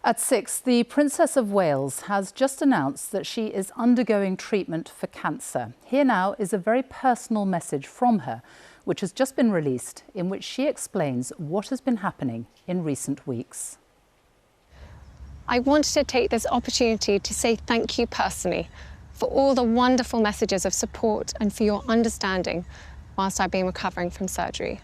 At 6, the Princess of Wales has just announced that she is undergoing treatment for cancer. Here now is a very personal message from her, which has just been released, in which she explains what has been happening in recent weeks. I wanted to take this opportunity to say thank you personally for all the wonderful messages of support and for your understanding whilst I've been recovering from surgery.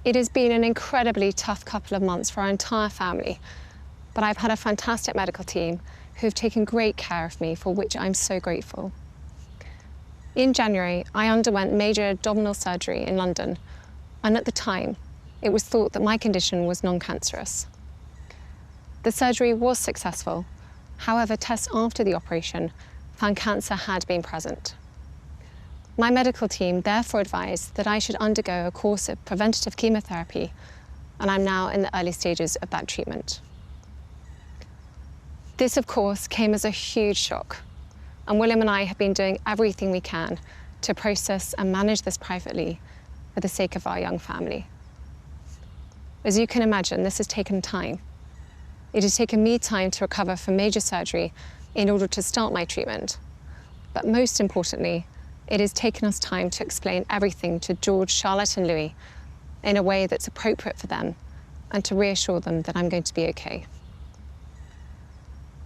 It has been an incredibly tough couple of months for our entire family, but I've had a fantastic medical team who have taken great care of me, for which I'm so grateful. In January, I underwent major abdominal surgery in London, and at the time, it was thought that my condition was non-cancerous. The surgery was successful. However, tests after the operation found cancer had been present. My medical team therefore advised that I should undergo a course of preventative chemotherapy, and I'm now in the early stages of that treatment. This, of course, came as a huge shock, and William and I have been doing everything we can to process and manage this privately for the sake of our young family. As you can imagine, this has taken time. It has taken me time to recover from major surgery in order to start my treatment, but most importantly, it has taken us time to explain everything to George, Charlotte and Louis in a way that's appropriate for them and to reassure them that I'm going to be okay.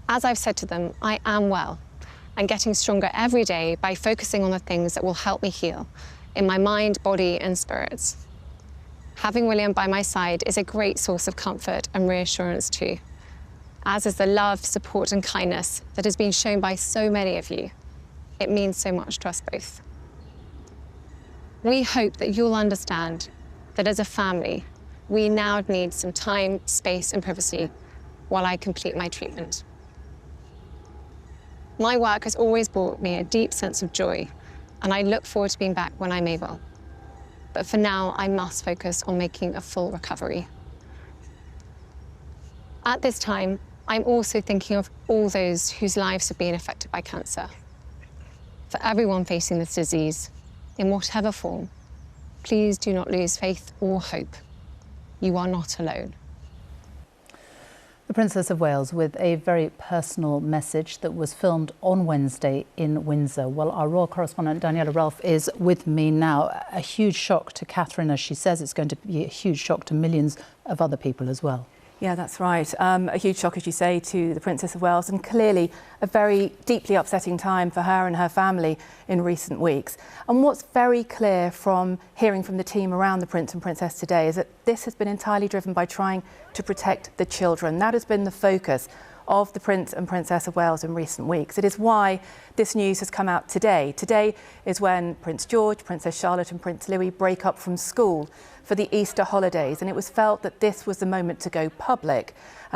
As I've said to them, I am well and getting stronger every day by focusing on the things that will help me heal in my mind, body and spirits. Having William by my side is a great source of comfort and reassurance too, as is the love, support and kindness that has been shown by so many of you. It means so much to us both. We hope that you'll understand that as a family, we now need some time, space and privacy while I complete my treatment. My work has always brought me a deep sense of joy, and I look forward to being back when I'm able. But for now, I must focus on making a full recovery. At this time, I'm also thinking of all those whose lives have been affected by cancer. For everyone facing this disease, in whatever form, please do not lose faith or hope. You are not alone. The Princess of Wales with a very personal message that was filmed on Wednesday in Windsor. Well, our royal correspondent Daniela Ralph is with me now. A huge shock to Catherine, as she says. It's going to be a huge shock to millions of other people as well. Yeah, that's right. A huge shock, as you say, to the Princess of Wales, and clearly a very deeply upsetting time for her and her family in recent weeks. And what's very clear from hearing from the team around the Prince and Princess today is that this has been entirely driven by trying to protect the children. That has been the focus of the Prince and Princess of Wales in recent weeks. It is why this news has come out today. Today is when Prince George, Princess Charlotte and Prince Louis break up from school for the Easter holidays, and it was felt that this was the moment to go public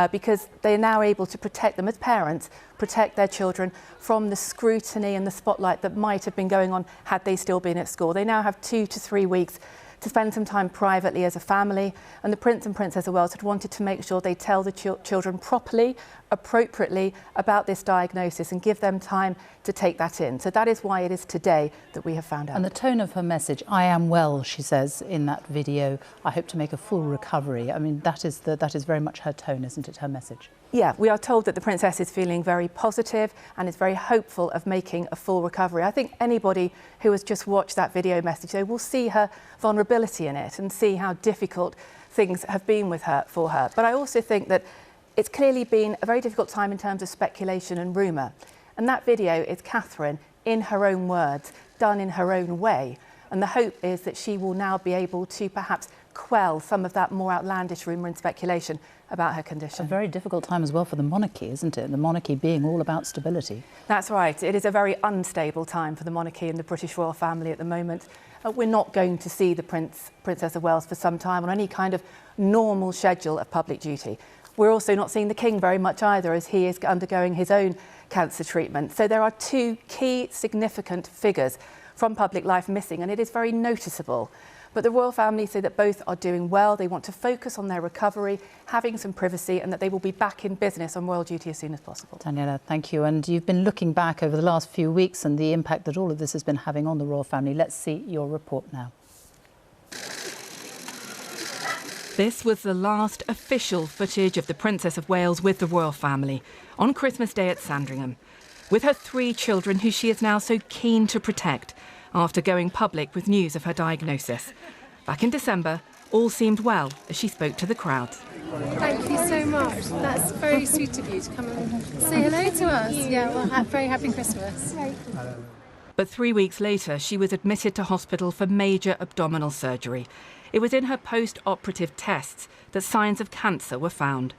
because they are now able to protect them as parents, protect their children from the scrutiny and the spotlight that might have been going on had they still been at school. They now have 2 to 3 weeks to spend some time privately as a family, and the Prince and Princess of Wales had wanted to make sure they tell the children properly, appropriately about this diagnosis and give them time to take that in. So that is why it is today that we have found out. And the tone of her message, I am well, she says in that video, I hope to make a full recovery. I mean, that is very much her tone, isn't it, her message? Yeah, we are told that the Princess is feeling very positive and is very hopeful of making a full recovery. I think anybody who has just watched that video message, they will see her vulnerability in it and see how difficult things have been for her. But I also think that it's clearly been a very difficult time in terms of speculation and rumour. And that video is Catherine, in her own words, done in her own way. And the hope is that she will now be able to perhaps quell some of that more outlandish rumour and speculation about her condition. A very difficult time as well for the monarchy, isn't it? The monarchy being all about stability. That's right. It is a very unstable time for the monarchy and the British royal family at the moment. We're not going to see the Princess of Wales for some time on any kind of normal schedule of public duty. We're also not seeing the King very much either, as he is undergoing his own cancer treatment. So there are two key significant figures from public life missing, and it is very noticeable. But the royal family say that both are doing well. They want to focus on their recovery, having some privacy, and that they will be back in business on royal duty as soon as possible. Daniela, thank you. And you've been looking back over the last few weeks and the impact that all of this has been having on the royal family. Let's see your report now. This was the last official footage of the Princess of Wales with the royal family on Christmas Day at Sandringham, with her 3 children who she is now so keen to protect after going public with news of her diagnosis. Back in December, all seemed well as she spoke to the crowd. Thank you so much. That's very sweet of you to come and say hello to us. Yeah, well, very happy Christmas. But 3 weeks later, she was admitted to hospital for major abdominal surgery. It was in her post-operative tests that signs of cancer were found.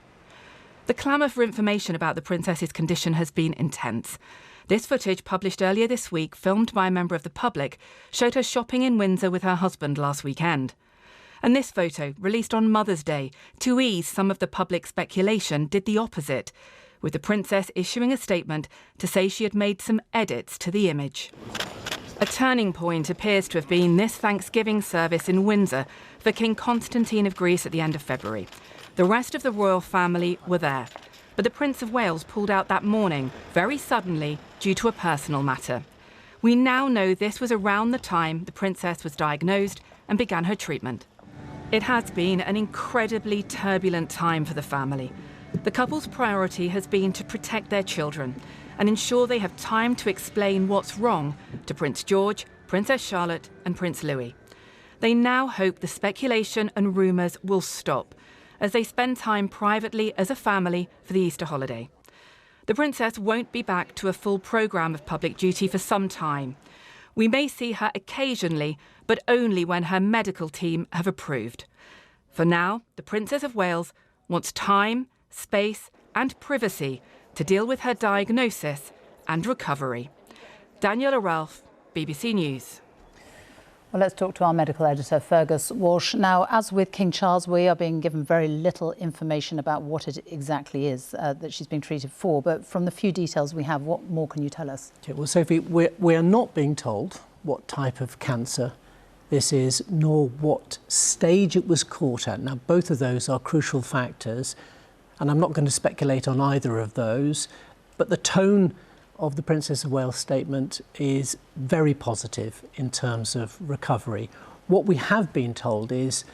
The clamour for information about the princess's condition has been intense. This footage, published earlier this week, filmed by a member of the public, showed her shopping in Windsor with her husband last weekend. And this photo, released on Mother's Day, to ease some of the public speculation, did the opposite, with the princess issuing a statement to say she had made some edits to the image. A turning point appears to have been this Thanksgiving service in Windsor for King Constantine of Greece at the end of February. The rest of the royal family were there, but the Prince of Wales pulled out that morning, very suddenly, due to a personal matter. We now know this was around the time the princess was diagnosed and began her treatment. It has been an incredibly turbulent time for the family. The couple's priority has been to protect their children and ensure they have time to explain what's wrong to Prince George, Princess Charlotte and Prince Louis. They now hope the speculation and rumours will stop as they spend time privately as a family for the Easter holiday. The princess won't be back to a full programme of public duty for some time. We may see her occasionally, but only when her medical team have approved. For now, the Princess of Wales wants time, space and privacy to deal with her diagnosis and recovery. Daniela Ralph, BBC News. Well, let's talk to our medical editor, Fergus Walsh. Now, as with King Charles, we are being given very little information about what it exactly is that she's being treated for. But from the few details we have, what more can you tell us? Okay, well, Sophie, we are not being told what type of cancer this is, nor what stage it was caught at. Now, both of those are crucial factors, and I'm not going to speculate on either of those, but the tone of the Princess of Wales statement is very positive in terms of recovery. What we have been told is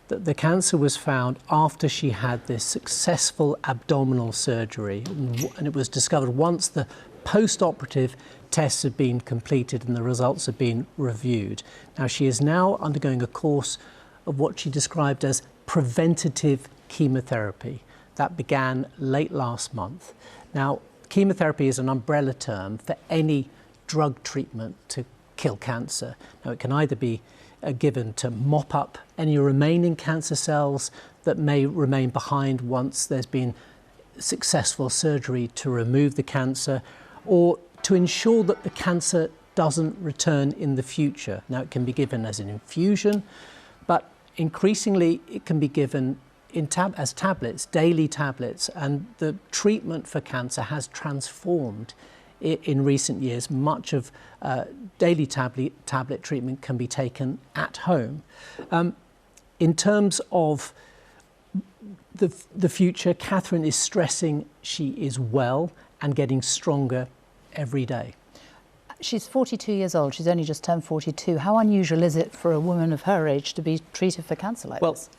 that the cancer was found after she had this successful abdominal surgery, and it was discovered once the post-operative tests had been completed and the results had been reviewed. Now, she is now undergoing a course of what she described as preventative chemotherapy. That began late last month. Now, chemotherapy is an umbrella term for any drug treatment to kill cancer. Now, it can either be given to mop up any remaining cancer cells that may remain behind once there's been successful surgery to remove the cancer, or to ensure that the cancer doesn't return in the future. Now, it can be given as an infusion, but increasingly it can be given as tablets, daily tablets, and the treatment for cancer has transformed in recent years. Much of daily tablet treatment can be taken at home. In terms of the future, Catherine is stressing she is well and getting stronger every day. She's 42 years old. She's only just turned 42. How unusual is it for a woman of her age to be treated for cancer like this?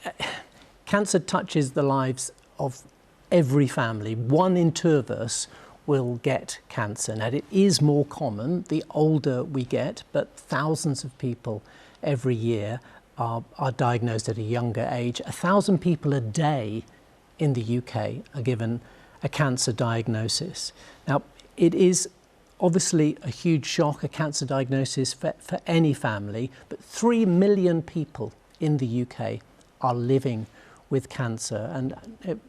Cancer touches the lives of every family. 1 in 2 of us will get cancer. Now, it is more common the older we get, but thousands of people every year are diagnosed at a younger age. 1,000 people a day in the UK are given a cancer diagnosis. Now, it is obviously a huge shock, a cancer diagnosis for any family, but 3 million people in the UK are living with cancer. And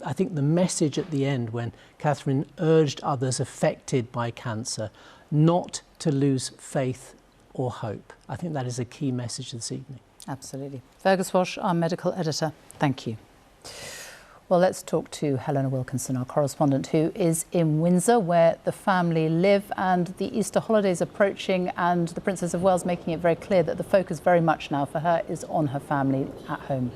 I think the message at the end, when Catherine urged others affected by cancer not to lose faith or hope, I think that is a key message this evening. Absolutely. Fergus Walsh, our medical editor, thank you. Well, let's talk to Helena Wilkinson, our correspondent, who is in Windsor, where the family live, and the Easter holidays approaching, and the Princess of Wales making it very clear that the focus very much now for her is on her family at home.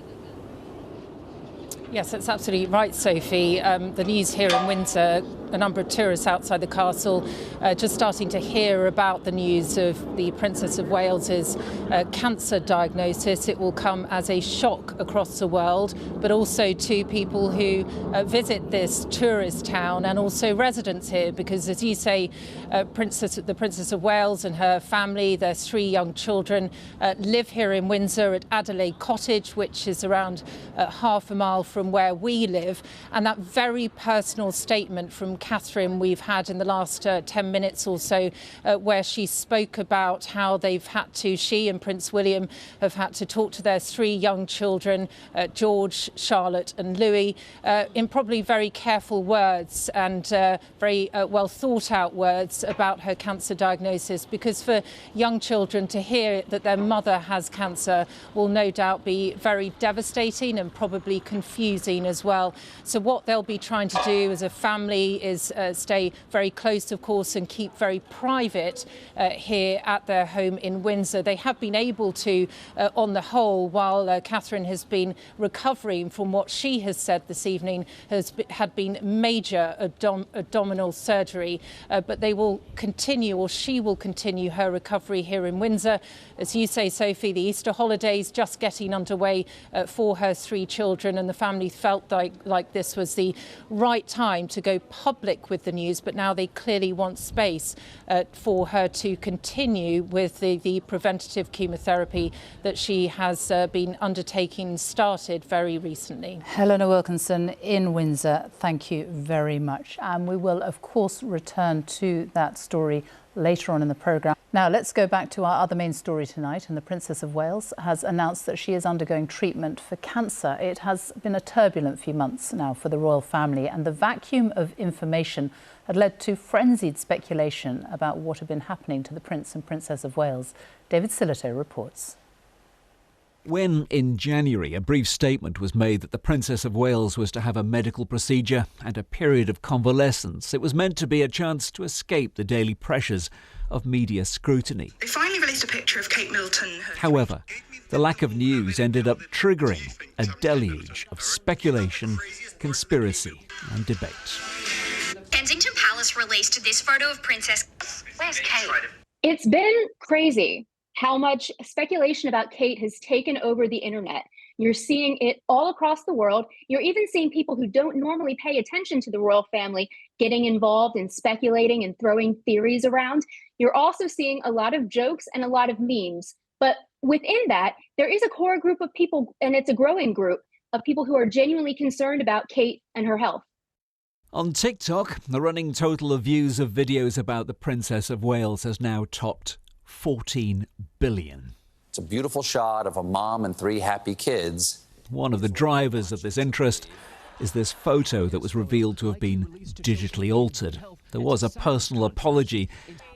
Yes, that's absolutely right, Sophie. The news here in Windsor a number of tourists outside the castle, just starting to hear about the news of the Princess of Wales's cancer diagnosis. It will come as a shock across the world, but also to people who visit this tourist town and also residents here, because, as you say, the Princess of Wales and her family, their 3 young children, live here in Windsor at Adelaide Cottage, which is around half a mile from where we live. And that very personal statement from Catherine we've had in the last 10 minutes or so, where she spoke about how she and Prince William have had to talk to their 3 young children, George, Charlotte and Louis, in probably very careful words and very well thought out words about her cancer diagnosis, because for young children to hear that their mother has cancer will no doubt be very devastating and probably confusing as well. So what they'll be trying to do as a family is stay very close, of course, and keep very private here at their home in Windsor. They have been able to, on the whole, while Catherine has been recovering from what she has said this evening had been major abdominal surgery, but they will continue, or she will continue, her recovery here in Windsor. As you say, Sophie, the Easter holidays just getting underway for her 3 children, and the family felt like this was the right time to go public with the news, but now they clearly want space for her to continue with the preventative chemotherapy that she has been undertaking, started very recently. Helena Wilkinson in Windsor, thank you very much. And we will, of course, return to that story later on in the programme. Now, let's go back to our other main story tonight, and the Princess of Wales has announced that she is undergoing treatment for cancer. It has been a turbulent few months now for the royal family, and the vacuum of information had led to frenzied speculation about what had been happening to the Prince and Princess of Wales. David Sillito reports. When, in January, a brief statement was made that the Princess of Wales was to have a medical procedure and a period of convalescence, it was meant to be a chance to escape the daily pressures of media scrutiny. They finally released a picture of Kate Middleton. However, the lack of news ended up triggering a deluge of speculation, conspiracy and debate. Kensington Palace released this photo of Princess. Where's Kate? It's been crazy how much speculation about Kate has taken over the internet. You're seeing it all across the world. You're even seeing people who don't normally pay attention to the royal family getting involved and speculating and throwing theories around. You're also seeing a lot of jokes and a lot of memes. But within that, there is a core group of people, and it's a growing group of people who are genuinely concerned about Kate and her health. On TikTok, the running total of views of videos about the Princess of Wales has now topped 14 billion. It's a beautiful shot of a mom and 3 happy kids. One of the drivers of this interest is this photo that was revealed to have been digitally altered. There was a personal apology,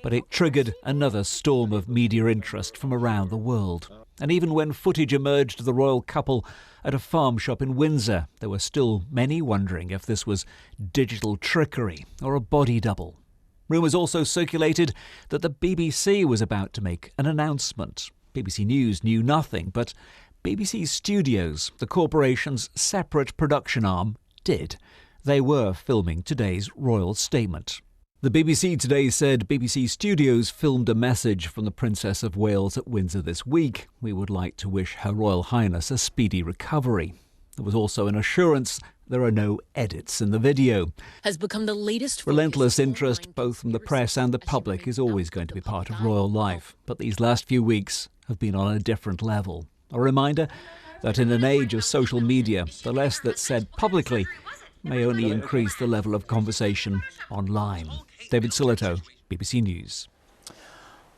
but it triggered another storm of media interest from around the world. And even when footage emerged of the royal couple at a farm shop in Windsor, there were still many wondering if this was digital trickery or a body double. Rumours also circulated that the BBC was about to make an announcement. BBC News knew nothing, but BBC Studios, the corporation's separate production arm, did. They were filming today's royal statement. The BBC today said BBC Studios filmed a message from the Princess of Wales at Windsor this week. We would like to wish Her Royal Highness a speedy recovery. There was also an assurance there are no edits in the video. Has become the latest. Relentless interest, both from the press and the public, is always going to be part of royal life. But these last few weeks have been on a different level. A reminder that in an age of social media, the less that's said publicly may only increase the level of conversation online. David Sillito, BBC News.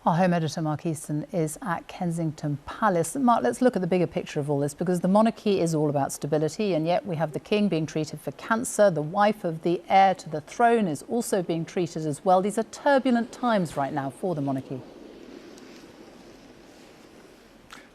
Our home editor, Mark Easton, is at Kensington Palace. Mark, let's look at the bigger picture of all this, because the monarchy is all about stability, and yet we have the king being treated for cancer. The wife of the heir to the throne is also being treated as well. These are turbulent times right now for the monarchy.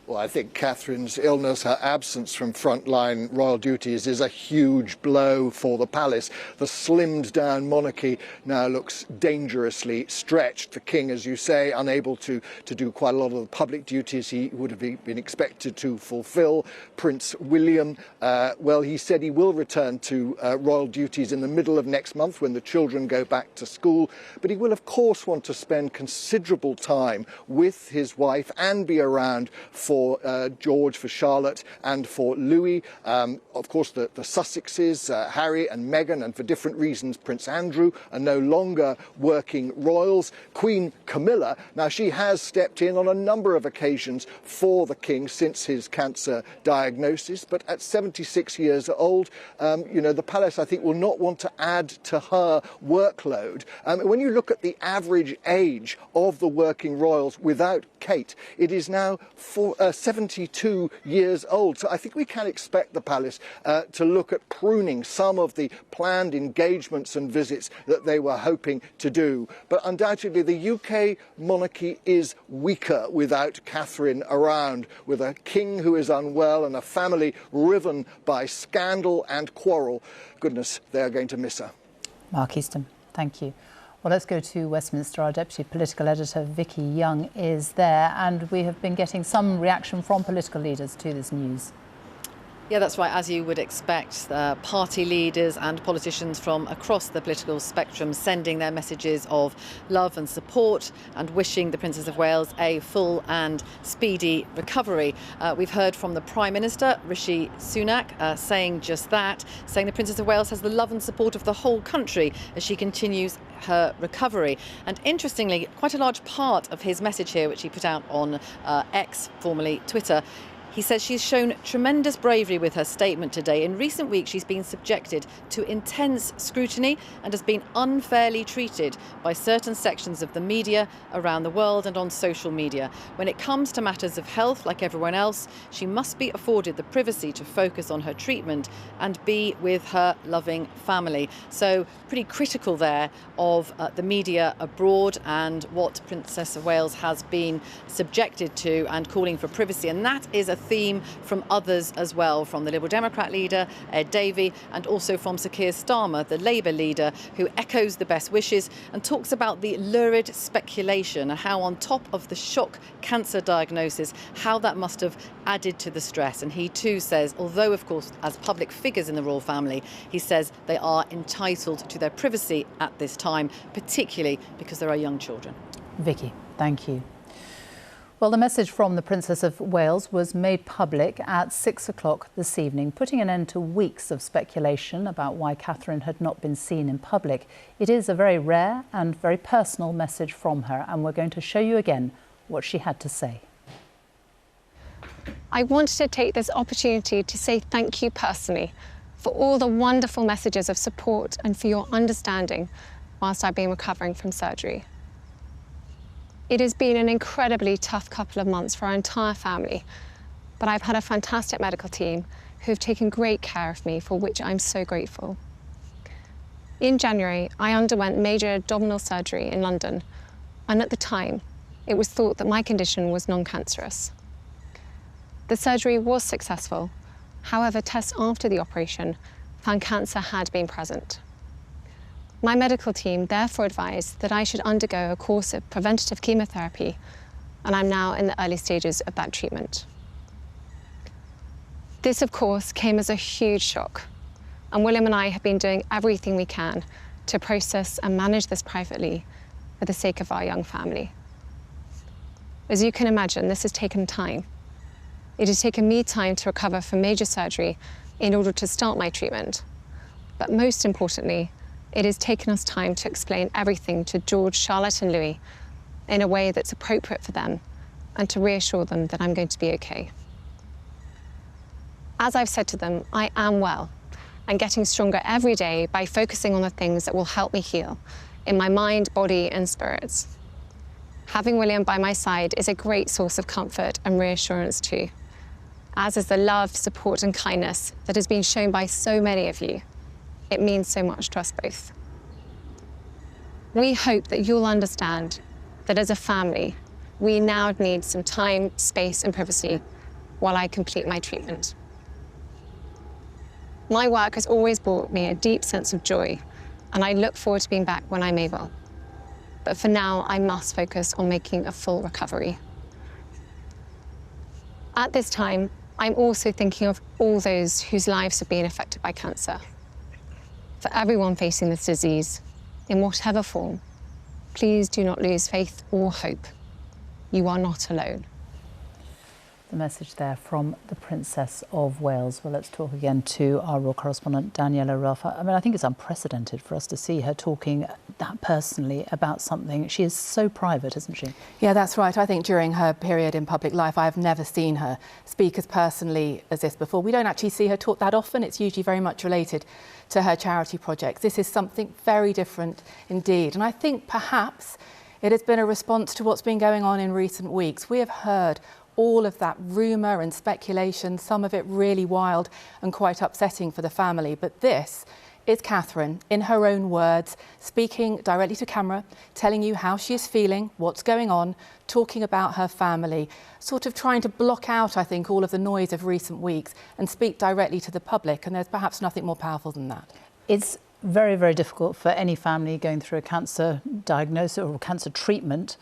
Well, I think Catherine's illness, her absence from frontline royal duties, is a huge blow for the palace. The slimmed down monarchy now looks dangerously stretched. The king, as you say, unable to do quite a lot of the public duties he would have been expected to fulfill. Prince William, well, he said he will return to royal duties in the middle of next month when the children go back to school. But he will, of course, want to spend considerable time with his wife and be around for George, for Charlotte and for Louis. Of course, the Sussexes, Harry and Meghan, and for different reasons, Prince Andrew, are no longer working royals. Queen Camilla, now she has stepped in on a number of occasions for the king since his cancer diagnosis, but at 76 years old, the palace, I think, will not want to add to her workload. When you look at the average age of the working royals without Kate, it is now 72 years old. So I think we can expect the palace to look at pruning some of the planned engagements and visits that they were hoping to do. But undoubtedly the UK monarchy is weaker without Catherine around, with a king who is unwell and a family riven by scandal and quarrel. Goodness, they are going to miss her. Mark Easton, thank you. Well, let's go to Westminster. Our Deputy Political Editor, Vicky Young, is there, and we have been getting some reaction from political leaders to this news. Yeah, that's right. As you would expect, party leaders and politicians from across the political spectrum sending their messages of love and support and wishing the Princess of Wales a full and speedy recovery. We've heard from the Prime Minister, Rishi Sunak, saying just that, saying the Princess of Wales has the love and support of the whole country as she continues her recovery. And interestingly, quite a large part of his message here, which he put out on X, formerly Twitter, he says she's shown tremendous bravery with her statement today. In recent weeks, she's been subjected to intense scrutiny and has been unfairly treated by certain sections of the media around the world and on social media. When it comes to matters of health, like everyone else, she must be afforded the privacy to focus on her treatment and be with her loving family. So pretty critical there of the media abroad and what Princess of Wales has been subjected to, and calling for privacy. And that is a theme from others as well, from the Liberal Democrat leader, Ed Davey, and also from Sir Keir Starmer, the Labour leader, who echoes the best wishes and talks about the lurid speculation and how, on top of the shock cancer diagnosis, how that must have added to the stress. And he too says, although of course as public figures in the royal family, he says they are entitled to their privacy at this time, particularly because there are young children. Vicky, thank you. Well, the message from the Princess of Wales was made public at 6 o'clock this evening, putting an end to weeks of speculation about why Catherine had not been seen in public. It is a very rare and very personal message from her, and we're going to show you again what she had to say. I wanted to take this opportunity to say thank you personally for all the wonderful messages of support and for your understanding whilst I've been recovering from surgery. It has been an incredibly tough couple of months for our entire family, but I've had a fantastic medical team who have taken great care of me, for which I'm so grateful. In January, I underwent major abdominal surgery in London, and at the time, it was thought that my condition was non-cancerous. The surgery was successful. However, tests after the operation found cancer had been present. My medical team therefore advised that I should undergo a course of preventative chemotherapy, and I'm now in the early stages of that treatment. This, of course, came as a huge shock, and William and I have been doing everything we can to process and manage this privately for the sake of our young family. As you can imagine, this has taken time. It has taken me time to recover from major surgery in order to start my treatment, but most importantly, it has taken us time to explain everything to George, Charlotte and Louis in a way that's appropriate for them, and to reassure them that I'm going to be okay. As I've said to them, I am well and getting stronger every day by focusing on the things that will help me heal in my mind, body and spirits. Having William by my side is a great source of comfort and reassurance too, as is the love, support and kindness that has been shown by so many of you. It means so much to us both. We hope that you'll understand that as a family, we now need some time, space and privacy while I complete my treatment. My work has always brought me a deep sense of joy, and I look forward to being back when I'm able. But for now, I must focus on making a full recovery. At this time, I'm also thinking of all those whose lives have been affected by cancer. For everyone facing this disease, in whatever form, please do not lose faith or hope. You are not alone. The message there from the Princess of Wales. Well, let's talk again to our royal correspondent, Daniela Ralph. I mean, I think it's unprecedented for us to see her talking that personally about something. She is so private, isn't she? Yeah, that's right. I think during her period in public life, I've never seen her speak as personally as this before. We don't actually see her talk that often. It's usually very much related to her charity projects. This is something very different indeed. And I think perhaps it has been a response to what's been going on in recent weeks. We have heard all of that rumour and speculation, some of it really wild and quite upsetting for the family. But this is Catherine, in her own words, speaking directly to camera, telling you how she is feeling, what's going on, talking about her family, sort of trying to block out, I think, all of the noise of recent weeks and speak directly to the public. And there's perhaps nothing more powerful than that. It's very, very difficult for any family going through a cancer diagnosis or cancer treatment.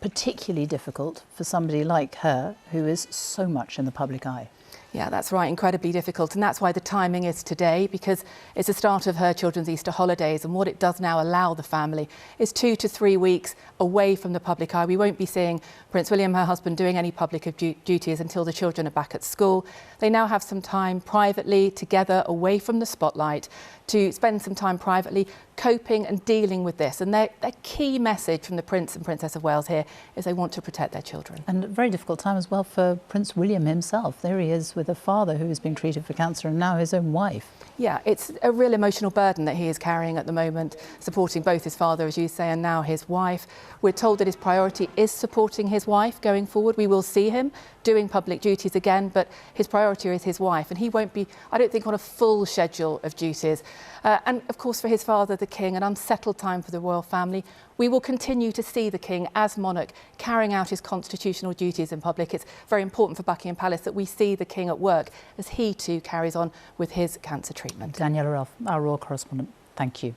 Particularly difficult for somebody like her, who is so much in the public eye. Yeah, that's right, incredibly difficult. And that's why the timing is today, because it's the start of her children's Easter holidays. And what it does now allow the family is 2 to 3 weeks away from the public eye. We won't be seeing Prince William, her husband, doing any public duties until the children are back at school. They now have some time privately together, away from the spotlight, to spend some time privately coping and dealing with this. And their key message from the Prince and Princess of Wales here is they want to protect their children. And a very difficult time as well for Prince William himself. There he is with a father who is being treated for cancer and now his own wife. Yeah, it's a real emotional burden that he is carrying at the moment, supporting both his father, as you say, and now his wife. We're told that his priority is supporting his wife going forward. We will see him doing public duties again, but his priority is his wife, and he won't be, I don't think, on a full schedule of duties. And of course, for his father, the King, an unsettled time for the royal family. We will continue to see the King as monarch carrying out his constitutional duties in public. It's very important for Buckingham Palace that we see the King at work as he too carries on with his cancer treatment. Daniela Ralph, our royal correspondent, thank you.